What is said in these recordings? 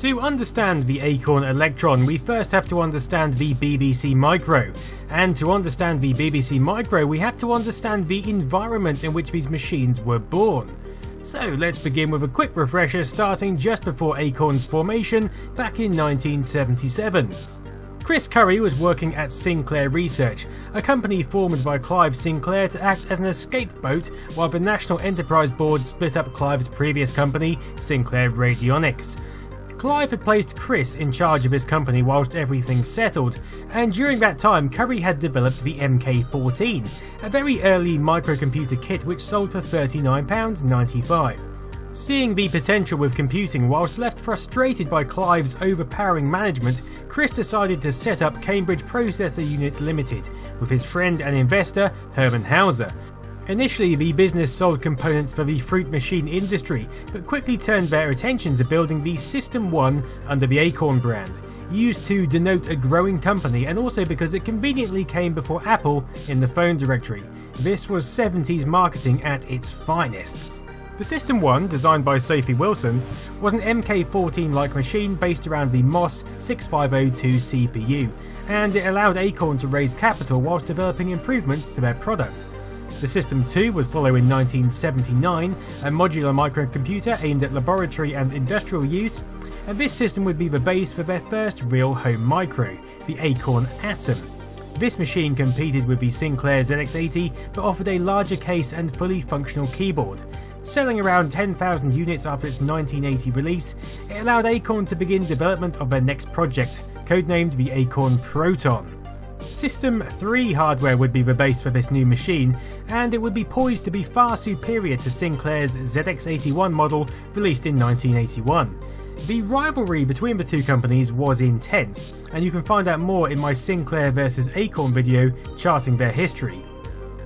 To understand the Acorn Electron, we first have to understand the BBC Micro, and to understand the BBC Micro we have to understand the environment in which these machines were born. So let's begin with a quick refresher starting just before Acorn's formation back in 1977. Chris Curry was working at Sinclair Research, a company formed by Clive Sinclair to act as an escape boat while the National Enterprise Board split up Clive's previous company, Sinclair Radionics. Clive had placed Chris in charge of his company whilst everything settled, and during that time Curry had developed the MK14, a very early microcomputer kit which sold for £39.95. Seeing the potential with computing whilst left frustrated by Clive's overpowering management, Chris decided to set up Cambridge Processor Unit Limited with his friend and investor Hermann Hauser. Initially, the business sold components for the fruit machine industry, but quickly turned their attention to building the System 1 under the Acorn brand, used to denote a growing company and also because it conveniently came before Apple in the phone directory. This was 70s marketing at its finest. The System 1, designed by Sophie Wilson, was an MK14-like machine based around the MOS 6502 CPU, and it allowed Acorn to raise capital whilst developing improvements to their product. The System 2 would follow in 1979, a modular microcomputer aimed at laboratory and industrial use, and this system would be the base for their first real home micro, the Acorn Atom. This machine competed with the Sinclair ZX80 but offered a larger case and fully functional keyboard. Selling around 10,000 units after its 1980 release, it allowed Acorn to begin development of their next project, codenamed the Acorn Proton. System 3 hardware would be the base for this new machine, and it would be poised to be far superior to Sinclair's ZX81 model released in 1981. The rivalry between the two companies was intense, and you can find out more in my Sinclair vs Acorn video charting their history.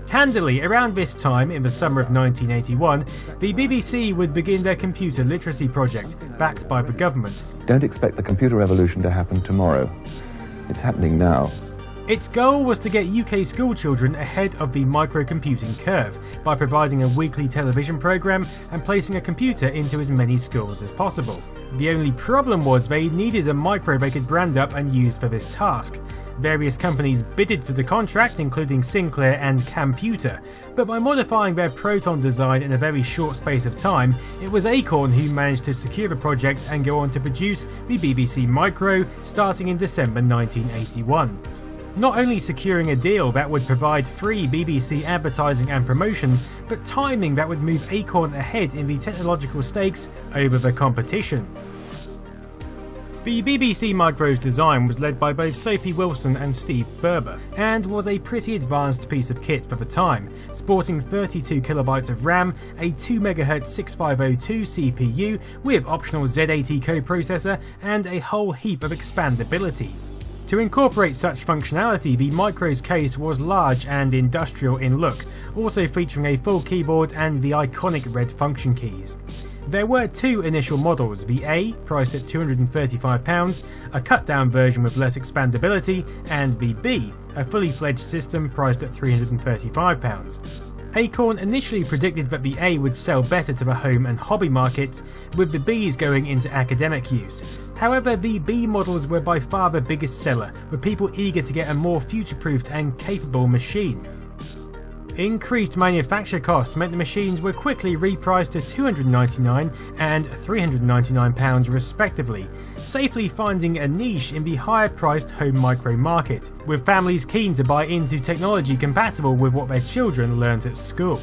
Handily, around this time, in the summer of 1981, the BBC would begin their computer literacy project, backed by the government. Don't expect the computer revolution to happen tomorrow. It's happening now. Its goal was to get UK schoolchildren ahead of the microcomputing curve by providing a weekly television programme and placing a computer into as many schools as possible. The only problem was they needed a micro they could brand up and use for this task. Various companies bidded for the contract, including Sinclair and Computer, but by modifying their Proton design in a very short space of time, it was Acorn who managed to secure the project and go on to produce the BBC Micro starting in December 1981. Not only securing a deal that would provide free BBC advertising and promotion, but timing that would move Acorn ahead in the technological stakes over the competition. The BBC Micro's design was led by both Sophie Wilson and Steve Furber, and was a pretty advanced piece of kit for the time, sporting 32KB of RAM, a 2MHz 6502 CPU with optional Z80 coprocessor, and a whole heap of expandability. To incorporate such functionality, the Micro's case was large and industrial in look, also featuring a full keyboard and the iconic red function keys. There were two initial models, the A, priced at £235, a cut-down version with less expandability, and the B, a fully fledged system priced at £335. Acorn initially predicted that the A would sell better to the home and hobby markets, with the Bs going into academic use. However, the B models were by far the biggest seller, with people eager to get a more future-proofed and capable machine. Increased manufacture costs meant the machines were quickly repriced to £299 and £399 respectively, safely finding a niche in the higher-priced home micro market, with families keen to buy into technology compatible with what their children learnt at school.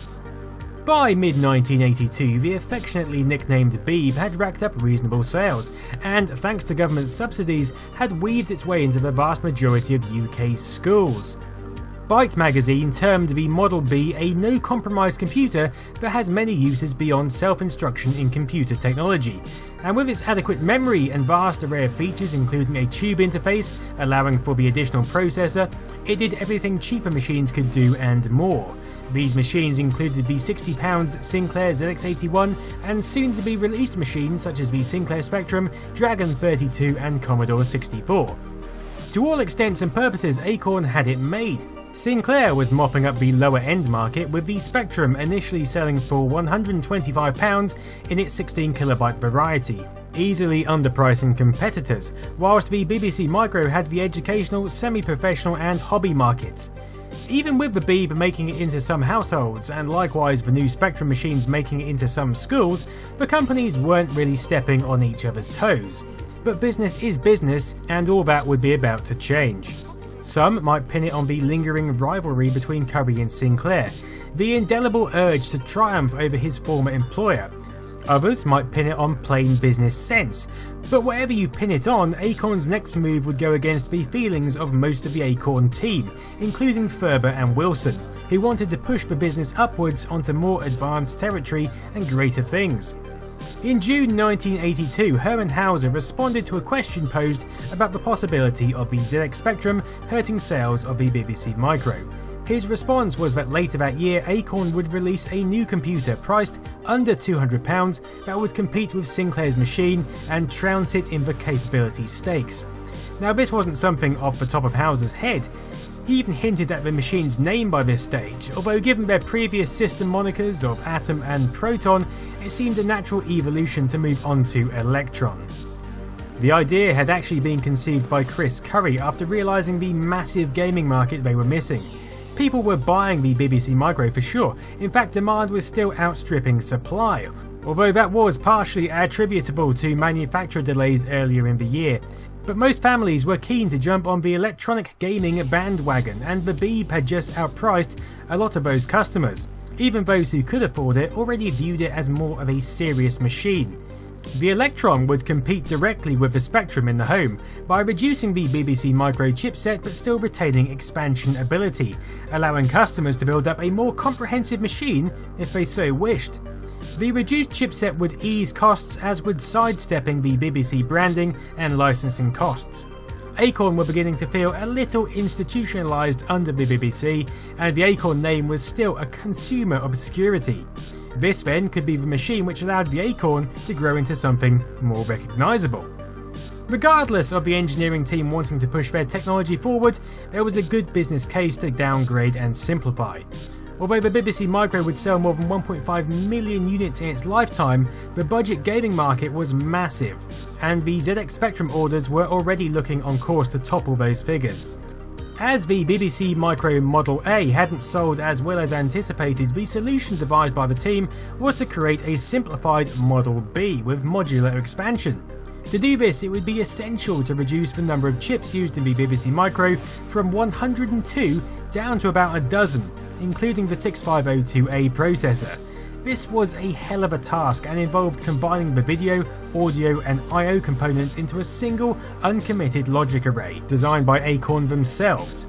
By mid-1982, the affectionately nicknamed Beeb had racked up reasonable sales, and thanks to government subsidies, had weaved its way into the vast majority of UK schools. Byte magazine termed the Model B a no-compromise computer that has many uses beyond self-instruction in computer technology, and with its adequate memory and vast array of features including a tube interface allowing for the additional processor, it did everything cheaper machines could do and more. These machines included the £60 Sinclair ZX81 and soon-to-be released machines such as the Sinclair Spectrum, Dragon 32 and Commodore 64. To all intents and purposes, Acorn had it made. Sinclair was mopping up the lower end market, with the Spectrum initially selling for £125 in its 16KB variety. easily underpricing competitors, whilst the BBC Micro had the educational, semi-professional and hobby markets. Even with the Beeb making it into some households, and likewise the new Spectrum machines making it into some schools, the companies weren't really stepping on each other's toes. But business is business, and all that would be about to change. Some might pin it on the lingering rivalry between Curry and Sinclair, the indelible urge to triumph over his former employer. Others might pin it on plain business sense, but whatever you pin it on, Acorn's next move would go against the feelings of most of the Acorn team, including Furber and Wilson, who wanted to push the business upwards onto more advanced territory and greater things. In June 1982, Hermann Hauser responded to a question posed about the possibility of the ZX Spectrum hurting sales of the BBC Micro. His response was that later that year Acorn would release a new computer priced under £200 that would compete with Sinclair's machine and trounce it in the capability stakes. Now this wasn't something off the top of Hauser's head. He even hinted at the machine's name by this stage, although given their previous system monikers of Atom and Proton, it seemed a natural evolution to move on to Electron. The idea had actually been conceived by Chris Curry after realising the massive gaming market they were missing. People were buying the BBC Micro for sure, in fact demand was still outstripping supply, although that was partially attributable to manufacturer delays earlier in the year. But most families were keen to jump on the electronic gaming bandwagon, and the Beeb had just outpriced a lot of those customers. Even those who could afford it already viewed it as more of a serious machine. The Electron would compete directly with the Spectrum in the home by reducing the BBC Micro chipset but still retaining expansion ability, allowing customers to build up a more comprehensive machine if they so wished. The reduced chipset would ease costs, as would sidestepping the BBC branding and licensing costs. Acorn were beginning to feel a little institutionalised under the BBC, and the Acorn name was still a consumer obscurity. This then could be the machine which allowed the Acorn to grow into something more recognisable. Regardless of the engineering team wanting to push their technology forward, there was a good business case to downgrade and simplify. Although the BBC Micro would sell more than 1.5 million units in its lifetime, the budget gaming market was massive, and the ZX Spectrum orders were already looking on course to topple those figures. As the BBC Micro Model A hadn't sold as well as anticipated, the solution devised by the team was to create a simplified Model B with modular expansion. To do this, it would be essential to reduce the number of chips used in the BBC Micro from 102 down to about a dozen, including the 6502A processor. This was a hell of a task and involved combining the video, audio and I/O components into a single uncommitted logic array designed by Acorn themselves.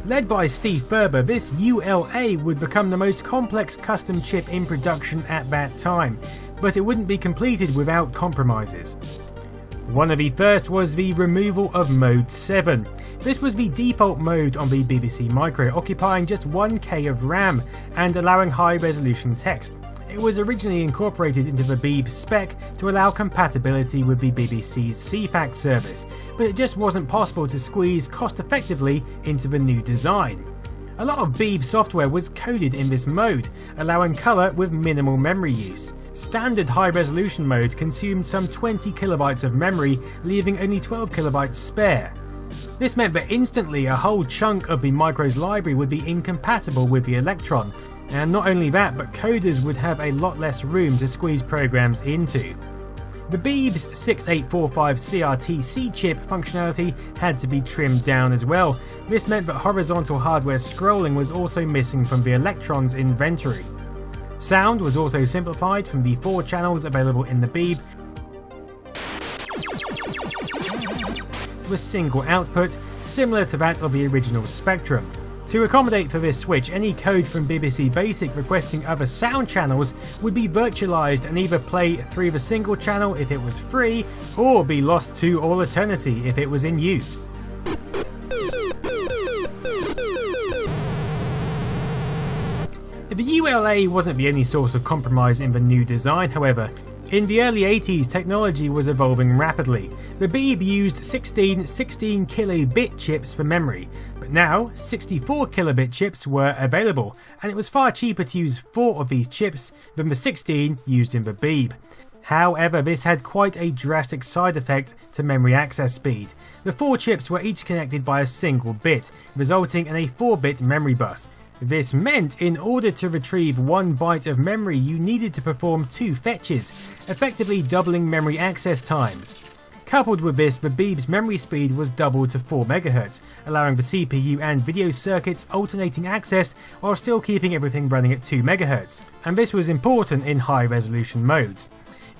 Led by Steve Furber, this ULA would become the most complex custom chip in production at that time, but it wouldn't be completed without compromises. One of the first was the removal of Mode 7. This was the default mode on the BBC Micro, occupying just 1K of RAM and allowing high resolution text. It was originally incorporated into the Beeb spec to allow compatibility with the BBC's CFAX service, but it just wasn't possible to squeeze cost effectively into the new design. A lot of Beeb software was coded in this mode, allowing colour with minimal memory use. Standard high-resolution mode consumed some 20 kilobytes of memory, leaving only 12 kilobytes spare. This meant that instantly a whole chunk of the Micro's library would be incompatible with the Electron, and not only that, but coders would have a lot less room to squeeze programs into. The Beeb's 6845 CRT-C chip functionality had to be trimmed down as well. This meant that horizontal hardware scrolling was also missing from the Electron's inventory. Sound was also simplified from the 4 channels available in the Beeb to a single output, similar to that of the original Spectrum. To accommodate for this switch, any code from BBC Basic requesting other sound channels would be virtualized and either play through the single channel if it was free, or be lost to all eternity if it was in use. The ULA wasn't the only source of compromise in the new design, however. In the early 80s, technology was evolving rapidly. The Beeb used 16 kilobit chips for memory, but now 64 kilobit chips were available, and it was far cheaper to use 4 of these chips than the 16 used in the Beeb. However, this had quite a drastic side effect to memory access speed. The 4 chips were each connected by a single bit, resulting in a 4-bit memory bus. This meant in order to retrieve 1 byte of memory you needed to perform 2 fetches, effectively doubling memory access times. Coupled with this, the beep's memory speed was doubled to 4 MHz, allowing the CPU and video circuits alternating access while still keeping everything running at 2 MHz, and this was important in high resolution modes.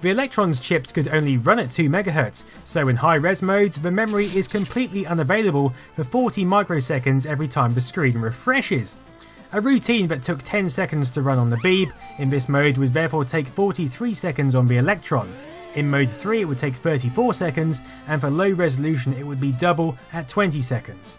The Electron's chips could only run at 2 MHz, so in high-res modes the memory is completely unavailable for 40 microseconds every time the screen refreshes. A routine that took 10 seconds to run on the Beep in this mode would therefore take 43 seconds on the Electron. In mode 3 it would take 34 seconds, and for low resolution it would be double at 20 seconds.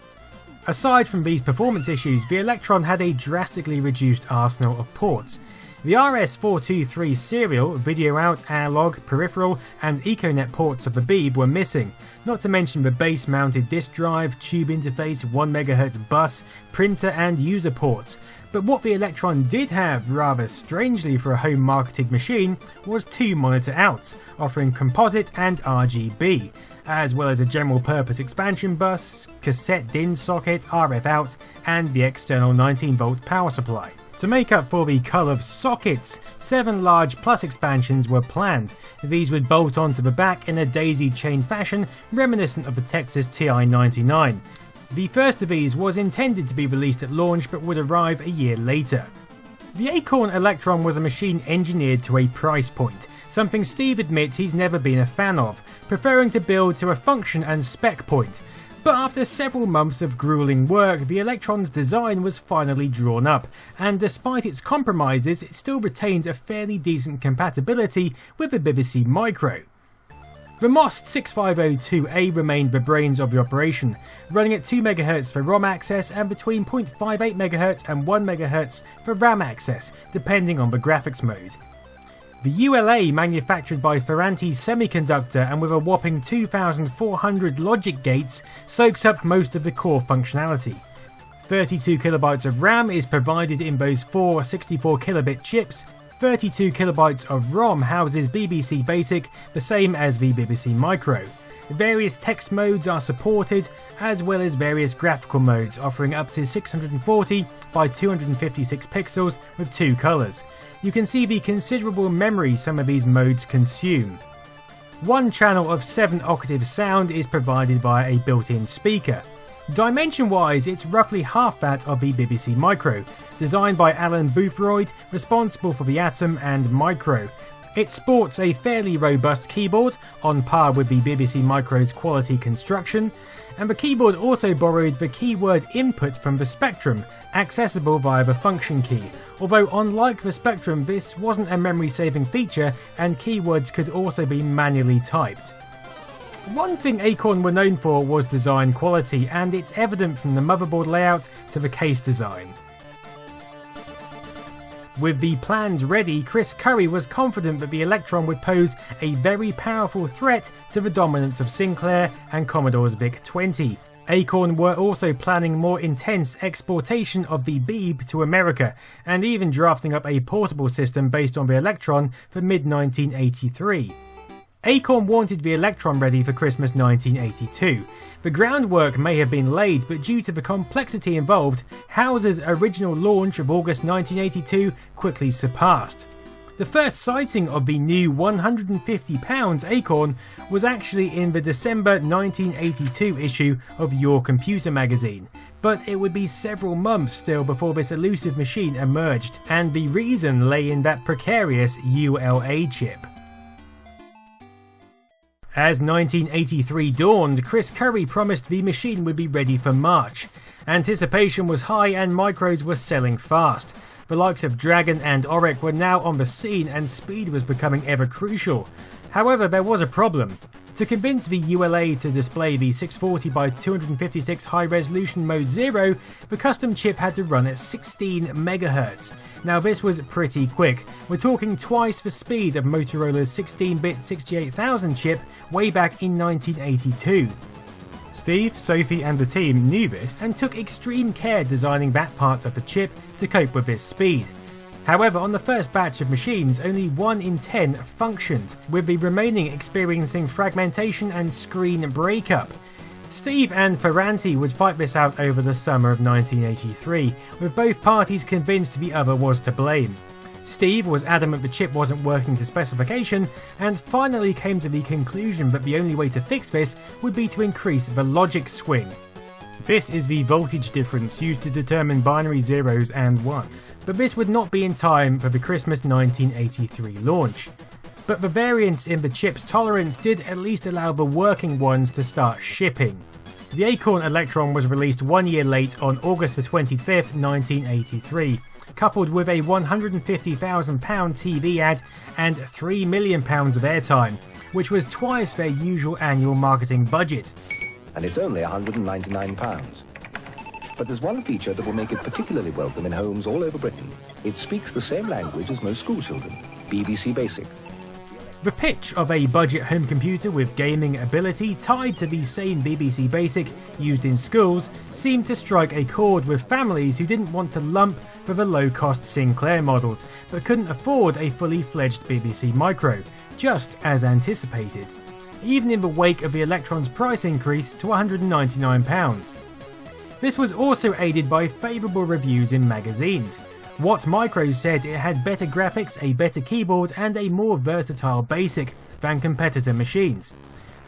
Aside from these performance issues, the Electron had a drastically reduced arsenal of ports. The RS423 serial, video out, analog, peripheral and Econet ports of the Beep were missing, not to mention the base mounted disk drive, tube interface, 1 MHz bus, printer and user ports. But what the Electron did have, rather strangely for a home marketed machine, was 2 monitor outs, offering composite and RGB, as well as a general purpose expansion bus, cassette DIN socket, RF out, and the external 19-volt power supply. To make up for the cull of sockets, 7 large plus expansions were planned. These would bolt onto the back in a daisy chain fashion reminiscent of the Texas TI-99. The first of these was intended to be released at launch but would arrive a year later. The Acorn Electron was a machine engineered to a price point, something Steve admits he's never been a fan of, preferring to build to a function and spec point. But after several months of grueling work, the Electron's design was finally drawn up, and despite its compromises, it still retained a fairly decent compatibility with the BBC Micro. The MOST 6502A remained the brains of the operation, running at 2 MHz for ROM access and between 0.58 MHz and 1 MHz for RAM access, depending on the graphics mode. The ULA, manufactured by Ferranti Semiconductor and with a whopping 2,400 logic gates, soaks up most of the core functionality. 32 KB of RAM is provided in those 4 64 kilobit chips. 32 KB of ROM houses BBC Basic, the same as the BBC Micro. Various text modes are supported, as well as various graphical modes offering up to 640 by 256 pixels with 2 colours. You can see the considerable memory some of these modes consume. One channel of 7-octave sound is provided via a built-in speaker. Dimension-wise, it's roughly half that of the BBC Micro, designed by Alan Boothroyd, responsible for the Atom and Micro. It sports a fairly robust keyboard, on par with the BBC Micro's quality construction, and the keyboard also borrowed the keyword input from the Spectrum, accessible via the function key, although unlike the Spectrum this wasn't a memory-saving feature and keywords could also be manually typed. One thing Acorn were known for was design quality, and it's evident from the motherboard layout to the case design. With the plans ready, Chris Curry was confident that the Electron would pose a very powerful threat to the dominance of Sinclair and Commodore's VIC-20. Acorn were also planning more intense exportation of the Beep to America, and even drafting up a portable system based on the Electron for mid-1983. Acorn wanted the Electron ready for Christmas 1982. The groundwork may have been laid, but due to the complexity involved, Hauser's original launch of August 1982 quickly surpassed. The first sighting of the new £150 Acorn was actually in the December 1982 issue of Your Computer magazine, but it would be several months still before this elusive machine emerged, and the reason lay in that precarious ULA chip. As 1983 dawned, Chris Curry promised the machine would be ready for March. Anticipation was high and micros were selling fast. The likes of Dragon and Auric were now on the scene and speed was becoming ever crucial. However, there was a problem. To convince the ULA to display the 640 by 256 high resolution mode 0, the custom chip had to run at 16 MHz. Now this was pretty quick, we're talking twice the speed of Motorola's 16-bit 68000 chip way back in 1982. Steve, Sophie and the team knew this and took extreme care designing that part of the chip to cope with this speed. However, on the first batch of machines, only 1 in 10 functioned, with the remaining experiencing fragmentation and screen breakup. Steve and Ferranti would fight this out over the summer of 1983, with both parties convinced the other was to blame. Steve was adamant the chip wasn't working to specification, and finally came to the conclusion that the only way to fix this would be to increase the logic swing. This is the voltage difference used to determine binary zeros and ones, but this would not be in time for the Christmas 1983 launch. But the variance in the chip's tolerance did at least allow the working ones to start shipping. The Acorn Electron was released 1 year late on August 25th, 1983, coupled with a £150,000 TV ad and £3 million of airtime, which was twice their usual annual marketing budget. And it's only £199. But there's one feature that will make it particularly welcome in homes all over Britain. It speaks the same language as most schoolchildren, BBC Basic. The pitch of a budget home computer with gaming ability tied to the same BBC Basic used in schools seemed to strike a chord with families who didn't want to lump for the low-cost Sinclair models, but couldn't afford a fully fledged BBC Micro, just as anticipated, even in the wake of the Electron's price increase to £199. This was also aided by favourable reviews in magazines. What Micro said it had better graphics, a better keyboard and a more versatile BASIC than competitor machines.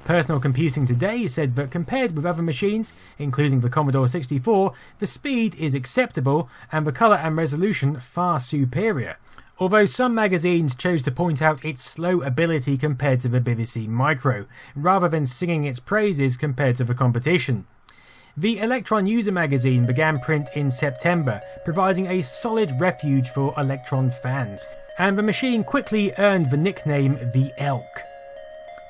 Personal Computing Today said that compared with other machines, including the Commodore 64, the speed is acceptable and the colour and resolution far superior, although some magazines chose to point out its slow ability compared to the BBC Micro, rather than singing its praises compared to the competition. The Electron User magazine began print in September, providing a solid refuge for Electron fans, and the machine quickly earned the nickname the Elk.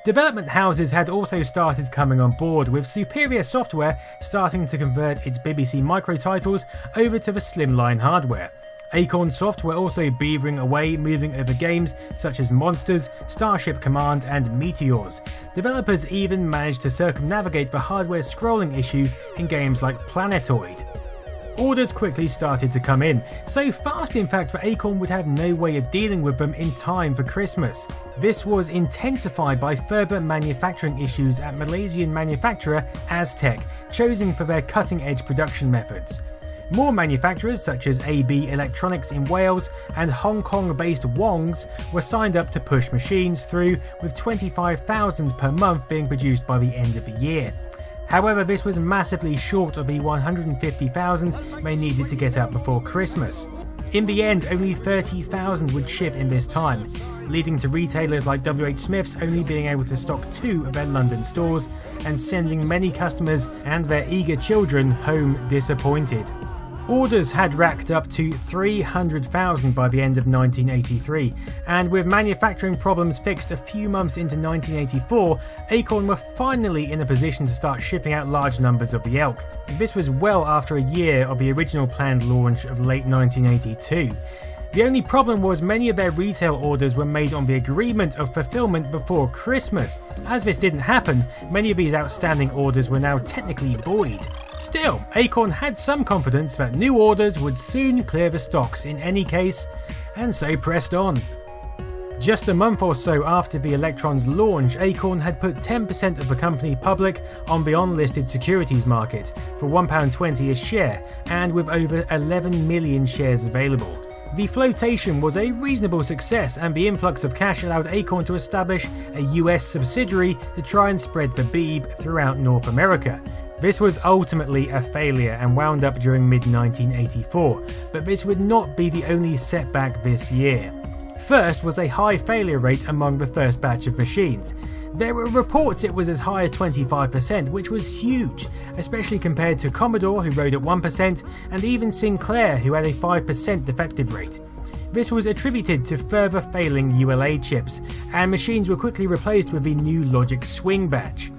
Development houses had also started coming on board, with Superior Software starting to convert its BBC Micro titles over to the slimline hardware. Acorn Soft were also beavering away, moving over games such as Monsters, Starship Command and Meteors. Developers even managed to circumnavigate the hardware scrolling issues in games like Planetoid. Orders quickly started to come in, so fast in fact that Acorn would have no way of dealing with them in time for Christmas. This was intensified by further manufacturing issues at Malaysian manufacturer Aztec, chosen for their cutting-edge production methods. More manufacturers such as AB Electronics in Wales and Hong Kong-based Wongs were signed up to push machines through, with 25,000 per month being produced by the end of the year. However, this was massively short of the 150,000 they needed to get out before Christmas. In the end, only 30,000 would ship in this time, leading to retailers like WH Smith's only being able to stock 2 of their London stores and sending many customers and their eager children home disappointed. Orders had racked up to 300,000 by the end of 1983, and with manufacturing problems fixed a few months into 1984, Acorn were finally in a position to start shipping out large numbers of the Elk. This was well after a year of the original planned launch of late 1982. The only problem was many of their retail orders were made on the agreement of fulfillment before Christmas. As this didn't happen, many of these outstanding orders were now technically void. Still, Acorn had some confidence that new orders would soon clear the stocks in any case, and so pressed on. Just a month or so after the Electron's launch, Acorn had put 10% of the company public on the unlisted securities market for £1.20 a share, and with over 11 million shares available. The flotation was a reasonable success, and the influx of cash allowed Acorn to establish a US subsidiary to try and spread the Beeb throughout North America. This was ultimately a failure and wound up during mid-1984, but this would not be the only setback this year. First was a high failure rate among the first batch of machines. There were reports it was as high as 25%, which was huge, especially compared to Commodore, who rode at 1%, and even Sinclair, who had a 5% defective rate. This was attributed to further failing ULA chips, and machines were quickly replaced with the new Logic Swing batch.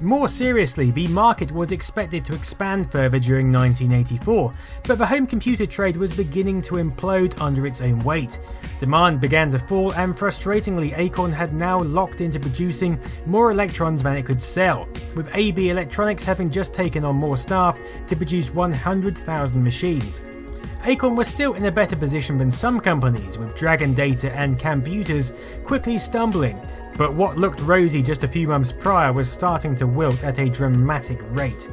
More seriously, the market was expected to expand further during 1984, but the home computer trade was beginning to implode under its own weight. Demand began to fall, and frustratingly, Acorn had now locked into producing more Electrons than it could sell, with AB Electronics having just taken on more staff to produce 100,000 machines. Acorn was still in a better position than some companies, with Dragon Data and Computers quickly stumbling, but what looked rosy just a few months prior was starting to wilt at a dramatic rate.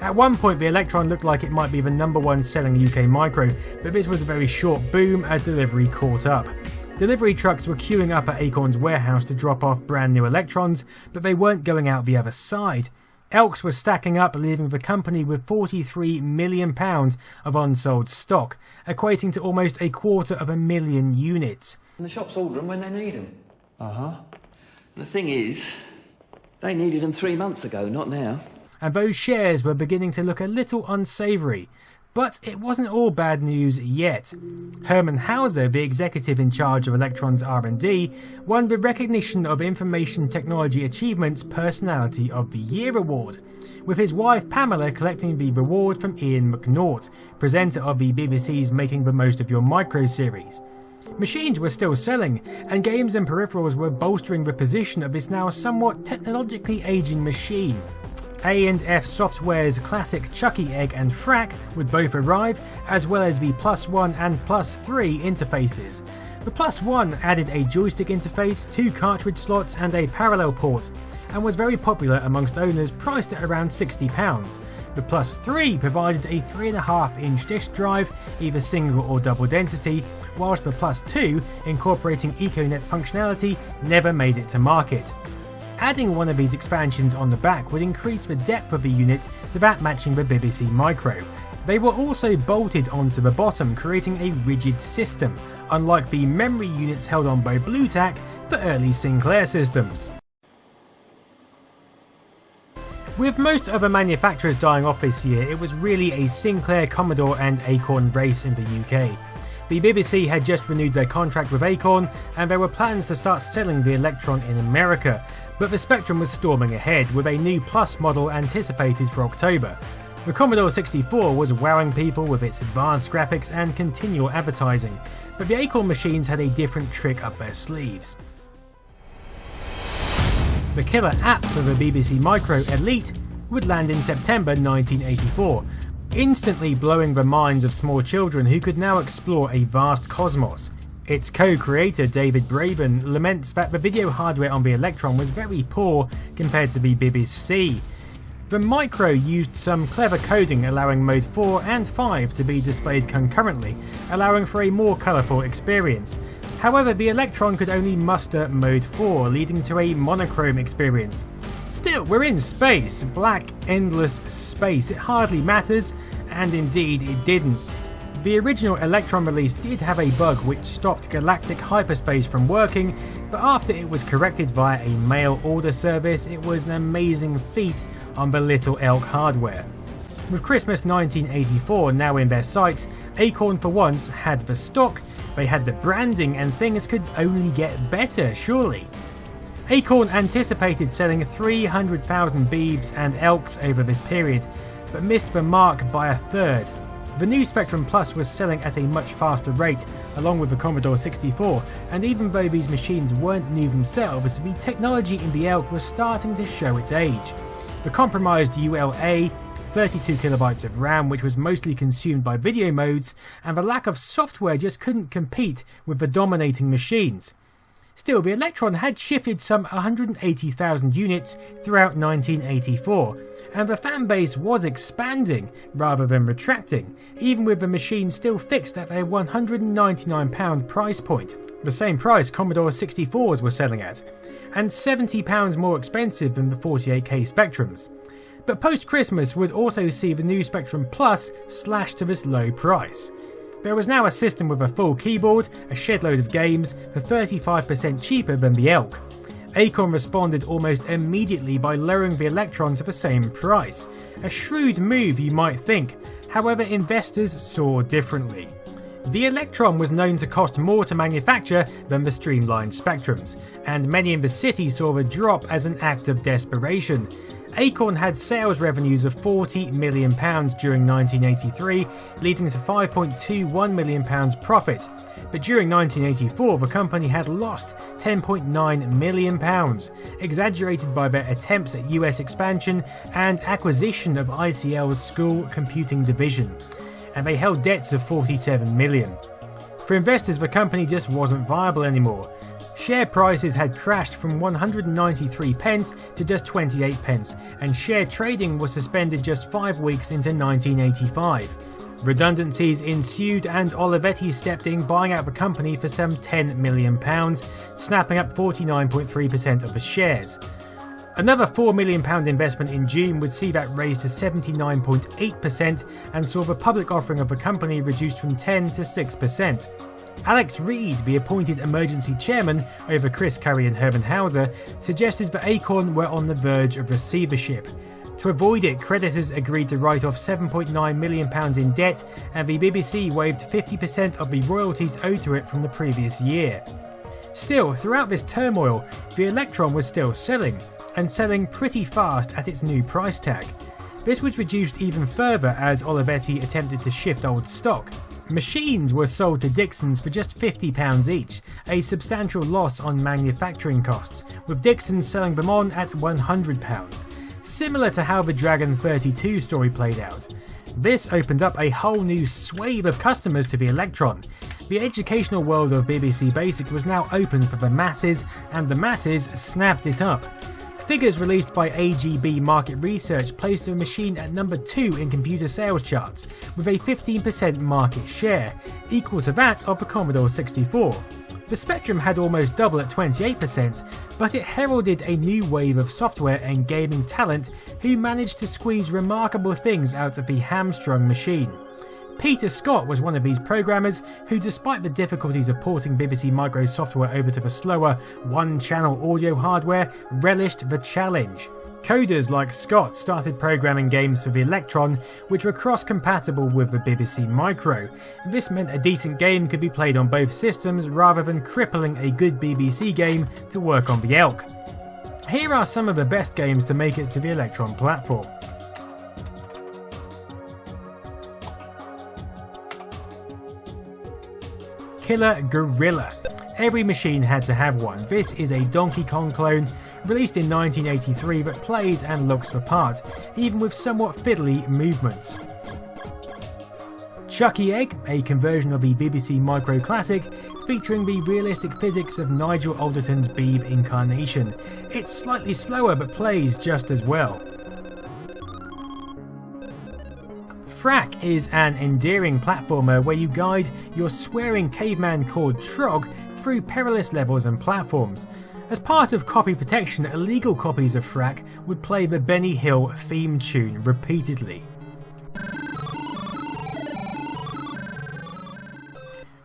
At one point the Electron looked like it might be the #1 selling UK micro, but this was a very short boom as delivery caught up. Delivery trucks were queuing up at Acorn's warehouse to drop off brand new Electrons, but they weren't going out the other side. Elks were stacking up, leaving the company with £43 million of unsold stock, equating to almost 250,000 units. And the shops order them when they need them. The thing is, they needed them 3 months ago, not now. And those shares were beginning to look a little unsavoury. But it wasn't all bad news yet. Hermann Hauser, the executive in charge of Electron's R&D, won the Recognition of Information Technology Achievements Personality of the Year award, with his wife Pamela collecting the reward from Ian McNaught, presenter of the BBC's Making the Most of Your Micro series. Machines were still selling, and games and peripherals were bolstering the position of this now somewhat technologically aging machine. A&F Software's classic Chucky Egg and Frack would both arrive, as well as the +1 and +3 interfaces. The +1 added a joystick interface, 2 cartridge slots and a parallel port, and was very popular amongst owners, priced at around £60. The +3 provided a 3.5-inch disk drive, either single or double density, whilst the +2, incorporating EcoNet functionality, never made it to market. Adding one of these expansions on the back would increase the depth of the unit to that matching the BBC Micro. They were also bolted onto the bottom, creating a rigid system, unlike the memory units held on by Blu-Tack for early Sinclair systems. With most other manufacturers dying off this year, it was really a Sinclair, Commodore and Acorn race in the UK. The BBC had just renewed their contract with Acorn, and there were plans to start selling the Electron in America, but the Spectrum was storming ahead, with a new Plus model anticipated for October. The Commodore 64 was wowing people with its advanced graphics and continual advertising, but the Acorn machines had a different trick up their sleeves. The killer app for the BBC Micro Elite would land in September 1984, instantly blowing the minds of small children who could now explore a vast cosmos. Its co-creator David Braben laments that the video hardware on the Electron was very poor compared to the BBC. The Micro used some clever coding allowing Mode 4 and 5 to be displayed concurrently, allowing for a more colourful experience. However, the Electron could only muster Mode 4, leading to a monochrome experience. Still, we're in space, black, endless space, it hardly matters, and indeed it didn't. The original Electron release did have a bug which stopped galactic hyperspace from working, but after it was corrected via a mail order service, it was an amazing feat on the Little Elk hardware. With Christmas 1984 now in their sights, Acorn for once had the stock, they had the branding, and things could only get better, surely. Acorn anticipated selling 300,000 Beebs and Elks over this period, but missed the mark by a third. The new Spectrum Plus was selling at a much faster rate, along with the Commodore 64, and even though these machines weren't new themselves, the technology in the Elk was starting to show its age. The compromised ULA, 32KB of RAM which was mostly consumed by video modes, and the lack of software just couldn't compete with the dominating machines. Still, the Electron had shifted some 180,000 units throughout 1984, and the fanbase was expanding rather than retracting, even with the machine still fixed at their £199 price point, the same price Commodore 64s were selling at, and £70 more expensive than the 48K Spectrums. But post-Christmas would also see the new Spectrum Plus slashed to this low price. There was now a system with a full keyboard, a shed-load of games, for 35% cheaper than the Elk. Acorn responded almost immediately by lowering the Electron to the same price. A shrewd move, you might think, however investors saw differently. The Electron was known to cost more to manufacture than the streamlined Spectrums, and many in the city saw the drop as an act of desperation. Acorn had sales revenues of £40 million during 1983, leading to £5.21 million profit. But during 1984, the company had lost £10.9 million, exaggerated by their attempts at US expansion and acquisition of ICL's school computing division. and they held debts of 47 million. For investors, the company just wasn't viable anymore. Share prices had crashed from 193 pence to just 28 pence, and share trading was suspended just 5 weeks into 1985. Redundancies ensued and Olivetti stepped in, buying out the company for some £10 million, snapping up 49.3% of the shares. Another £4 million investment in June would see that raised to 79.8% and saw the public offering of the company reduced from 10 to 6%. Alex Reed, the appointed emergency chairman over Chris Curry and Hermann Hauser, suggested that Acorn were on the verge of receivership. To avoid it, creditors agreed to write off £7.9 million in debt, and the BBC waived 50% of the royalties owed to it from the previous year. Still, throughout this turmoil, the Electron was still selling, and selling pretty fast at its new price tag. This was reduced even further as Olivetti attempted to shift old stock. Machines were sold to Dixon's for just £50 each, a substantial loss on manufacturing costs, with Dixon's selling them on at £100, similar to how the Dragon 32 story played out. This opened up a whole new swathe of customers to the Electron. The educational world of BBC Basic was now open for the masses, and the masses snapped it up. Figures released by AGB Market Research placed the machine at number 2 in computer sales charts, with a 15% market share, equal to that of the Commodore 64. The Spectrum had almost double at 28%, but it heralded a new wave of software and gaming talent who managed to squeeze remarkable things out of the hamstrung machine. Peter Scott was one of these programmers who, despite the difficulties of porting BBC Micro software over to the slower one-channel audio hardware, relished the challenge. Coders like Scott started programming games for the Electron which were cross-compatible with the BBC Micro. This meant a decent game could be played on both systems rather than crippling a good BBC game to work on the Elk. Here are some of the best games to make it to the Electron platform. Killer Gorilla. Every machine had to have one. This is a Donkey Kong clone, released in 1983 that plays and looks the part, even with somewhat fiddly movements. Chucky Egg, a conversion of the BBC Micro classic, featuring the realistic physics of Nigel Alderton's Beeb incarnation. It's slightly slower but plays just as well. Frack is an endearing platformer where you guide your swearing caveman called Trog through perilous levels and platforms. As part of copy protection, illegal copies of Frack would play the Benny Hill theme tune repeatedly.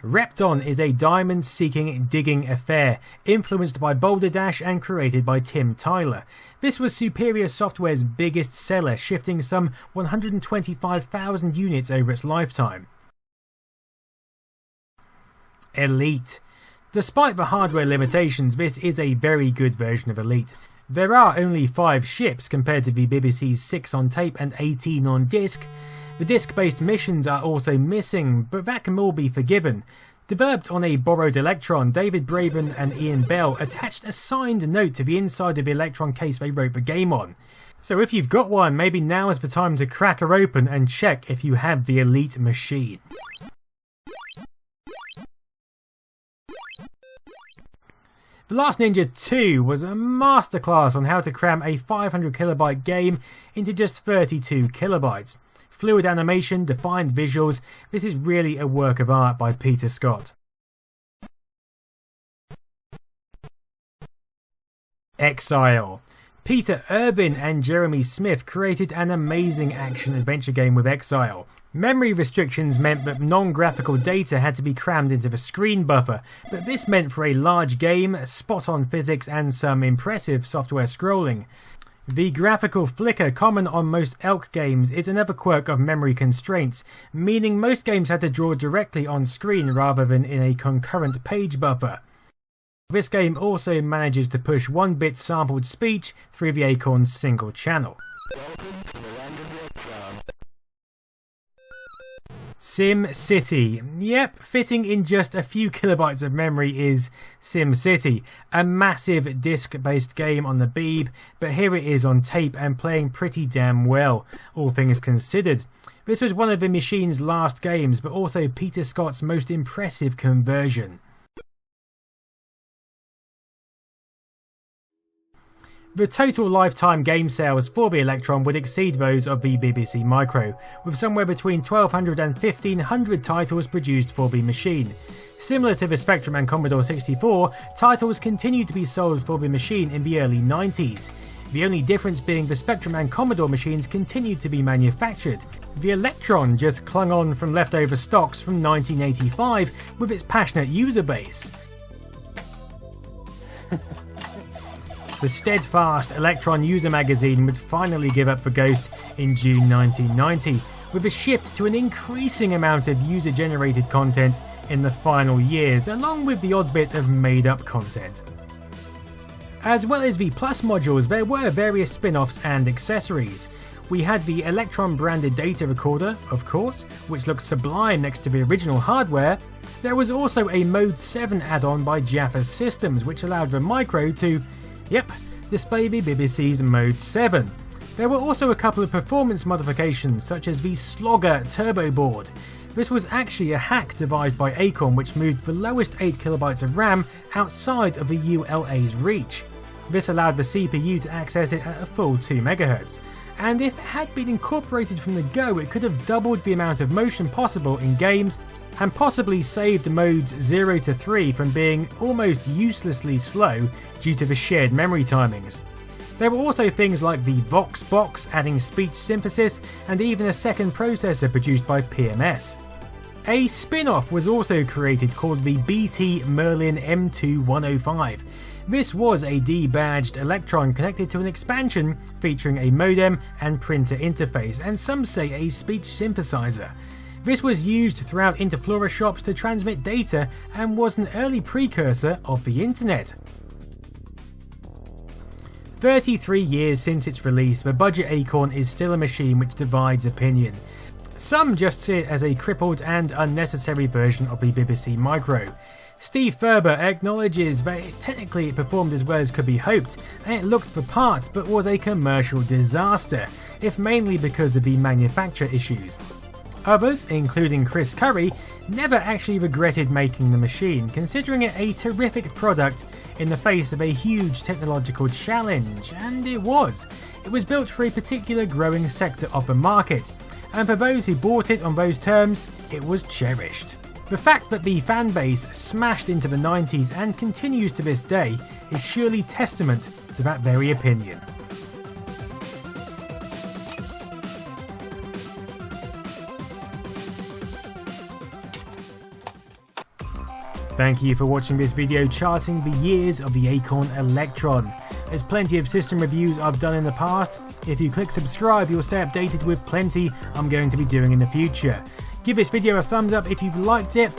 Repton is a diamond-seeking digging affair, influenced by Boulder Dash and created by Tim Tyler. This was Superior Software's biggest seller, shifting some 125,000 units over its lifetime. Elite. Despite the hardware limitations, this is a very good version of Elite. There are only 5 ships compared to the BBC's 6 on tape and 18 on disc. The disc-based missions are also missing, but that can all be forgiven. Developed on a borrowed Electron, David Braben and Ian Bell attached a signed note to the inside of the Electron case they wrote the game on. So if you've got one, maybe now is the time to crack her open and check if you have the Elite machine. The Last Ninja 2 was a masterclass on how to cram a 500 kilobyte game into just 32 kilobytes. Fluid animation, defined visuals, this is really a work of art by Peter Scott. Exile. Peter Irvin and Jeremy Smith created an amazing action-adventure game with Exile. Memory restrictions meant that non-graphical data had to be crammed into the screen buffer, but this meant for a large game, spot-on physics and some impressive software scrolling. The graphical flicker common on most Elk games is another quirk of memory constraints, meaning most games had to draw directly on screen rather than in a concurrent page buffer. This game also manages to push 1-bit sampled speech through the Acorn's single channel. Simcity. Yep, fitting in just a few kilobytes of memory is Simcity, a massive disc-based game on the Beeb, but here it is on tape and playing pretty damn well, all things considered. This was one of the machine's last games, but also Peter Scott's most impressive conversion. The total lifetime game sales for the Electron would exceed those of the BBC Micro, with somewhere between 1,200 and 1,500 titles produced for the machine. Similar to the Spectrum and Commodore 64, titles continued to be sold for the machine in the early 90s. The only difference being the Spectrum and Commodore machines continued to be manufactured. The Electron just clung on from leftover stocks from 1985 with its passionate user base. The steadfast Electron user magazine would finally give up the ghost in June 1990, with a shift to an increasing amount of user-generated content in the final years, along with the odd bit of made-up content. As well as the Plus modules, there were various spin-offs and accessories. We had the Electron branded data recorder, of course, which looked sublime next to the original hardware. There was also a Mode 7 add-on by Jaffa Systems, which allowed the Micro to display the BBC's Mode 7. There were also a couple of performance modifications, such as the Slugger turbo board. This was actually a hack devised by Acorn which moved the lowest 8KB of RAM outside of the ULA's reach. This allowed the CPU to access it at a full 2 MHz, and if it had been incorporated from the go, it could have doubled the amount of motion possible in games and possibly saved modes 0 to 3 from being almost uselessly slow due to the shared memory timings. There were also things like the Vox box adding speech synthesis and even a second processor produced by PMS. A spin-off was also created called the BT Merlin M-105. This was a debadged Electron connected to an expansion featuring a modem and printer interface, and some say a speech synthesizer. This was used throughout Interflora shops to transmit data and was an early precursor of the internet. 33 years since its release, the budget Acorn is still a machine which divides opinion. Some just see it as a crippled and unnecessary version of the BBC Micro. Steve Furber acknowledges that technically it performed as well as could be hoped, and it looked the part, but was a commercial disaster, if mainly because of the manufacture issues. Others, including Chris Curry, never actually regretted making the machine, considering it a terrific product in the face of a huge technological challenge, and it was. It was built for a particular growing sector of the market, and for those who bought it on those terms, it was cherished. The fact that the fanbase smashed into the 90s and continues to this day is surely testament to that very opinion. Thank you for watching this video charting the years of the Acorn Electron. There's plenty of system reviews I've done in the past. If you click subscribe, you'll stay updated with plenty I'm going to be doing in the future. Give this video a thumbs up if you've liked it,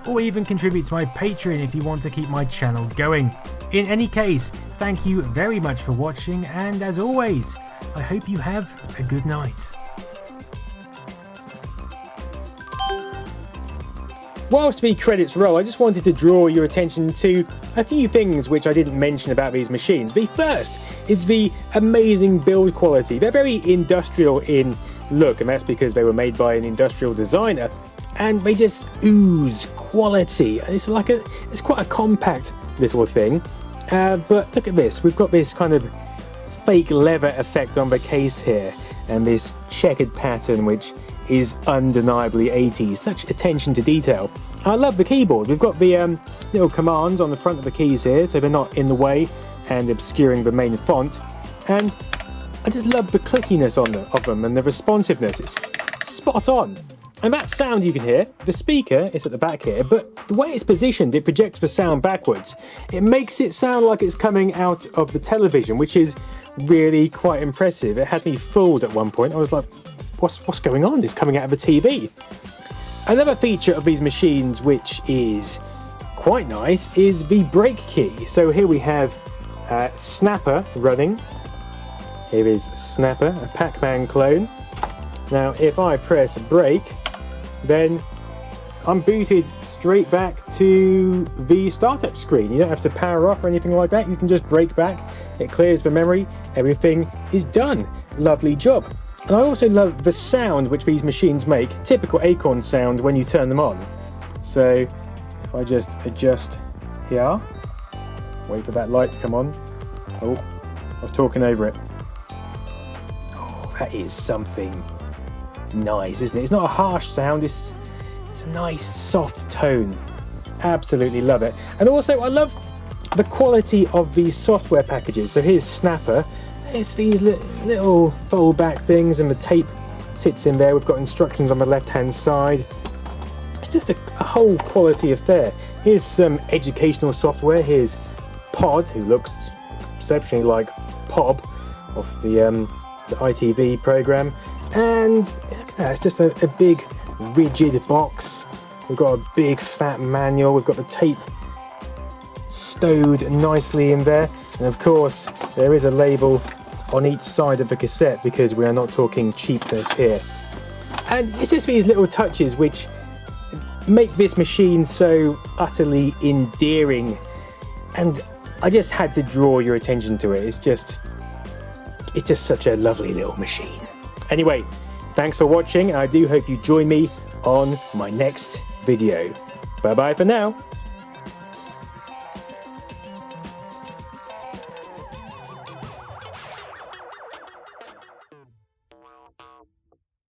or even contribute to my Patreon if you want to keep my channel going. In any case, thank you very much for watching, and as always, I hope you have a good night. Whilst the credits roll, I just wanted to draw your attention to a few things which I didn't mention about these machines. The first is the amazing build quality. They're very industrial in look, and that's because they were made by an industrial designer, and they just ooze quality. It's quite a compact little thing, but look at this. We've got this kind of fake leather effect on the case here, and this checkered pattern which is undeniably 80s. Such attention to detail. I love the keyboard. We've got the little commands on the front of the keys here, so they're not in the way and obscuring the main font. And I just love the clickiness of them and the responsiveness. It's spot on. And that sound you can hear, the speaker is at the back here, but the way it's positioned, it projects the sound backwards. It makes it sound like it's coming out of the television, which is really quite impressive. It had me fooled at one point. I was like, what's going on? It's coming out of a TV. Another feature of these machines which is quite nice is the brake key. So here we have Snapper running. Here is Snapper, a Pac-Man clone. Now if I press brake, then I'm booted straight back to the startup screen. You don't have to power off or anything like that. You can just brake back, it clears the memory, everything is done. Lovely job. And I also love the sound which these machines make, typical Acorn sound when you turn them on. So if I just adjust here, wait for that light to come on. Oh, I was talking over it. Oh, that is something nice, isn't it? It's not a harsh sound, it's a nice soft tone. Absolutely love it. And also I love the quality of these software packages. So here's Snapper. It's these little fold back things and the tape sits in there. We've got instructions on the left hand side. It's just a whole quality affair. Here's some educational software. Here's Pod, who looks exceptionally like Pob off the ITV program. And look at that, it's just a big rigid box. We've got a big fat manual. We've got the tape stowed nicely in there. And of course, there is a label on each side of the cassette because we are not talking cheapness here. And it's just these little touches which make this machine so utterly endearing. And I just had to draw your attention to it. It's just such a lovely little machine. Anyway, thanks for watching. I do hope you join me on my next video. Bye bye for now.